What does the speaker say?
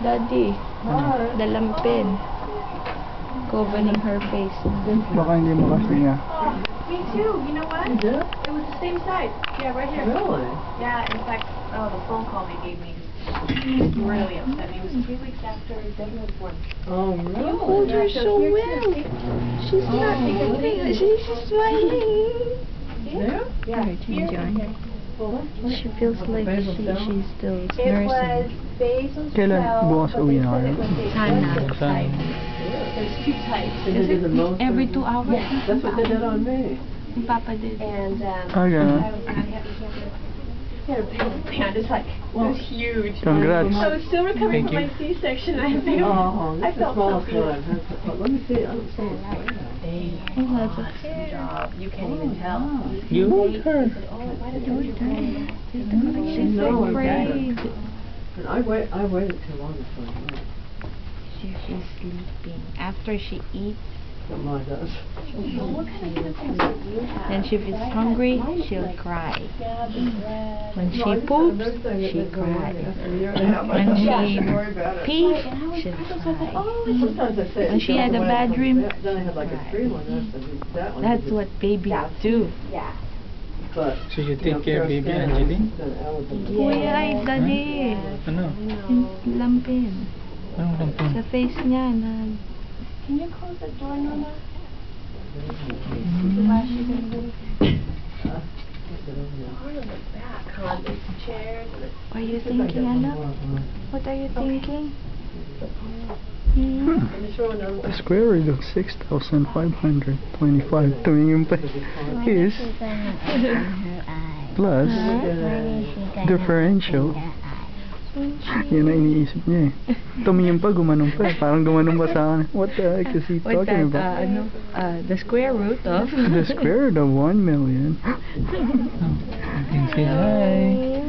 Daddy, the lampin covering her face. Baka hindi mo kasi niya. Me too. You know what? It was the same size. Yeah, right here. Really? Yeah. In fact, the phone call they gave me. He was really upset. It was 3 weeks after Debbie was born. Oh, really? You hold her so well. She's not moving. She's smiling. There? Yeah. Here. She feels like she's still It was nursing. basal Kailan cell, bukas but uwi they na said kayo? it was a- Sana. There's 2 types. Is it the most? Every 2 hours? Yeah, that's what they did on me. Papa did. And Ah, ganun. he had a band. It's like, it was huge. Congrats. I was still recovering from my C-section. I think Oh, I that's the felt smallest so one I've had. Let me see. I don't see it. Lots of job. You can't even tell. You hold her. She's No, I'm afraid. And I waited too long to find out. She's sleeping. After she eats, What mine does. What kind of symptoms do you have? then she is hungry, she'll cry. Yeah, the bread. When she poops, she cries. When she pees, she'll cry. Sometimes I say When she had a bad dream, then I had like a 3-1. That one. That's what babies do. Yeah. But, So you take care, baby Angeline? Kuya, ay dali. Ano? Yung lampin. Anong lampin? Sa face niya na... Can you close the door, Nona? Mm. Part of the back, huh? These chairs. What are you thinking, anak? What are you thinking? Hmm? The square root of 6,525 tumingin pa is plus differential. Yun ang iniisip niya eh. Tumingin pa, gumanong pa. Parang gumanong pa sa akin. What the heck is he What's talking that? about? The square root of... The square root of 1 million. Say hi.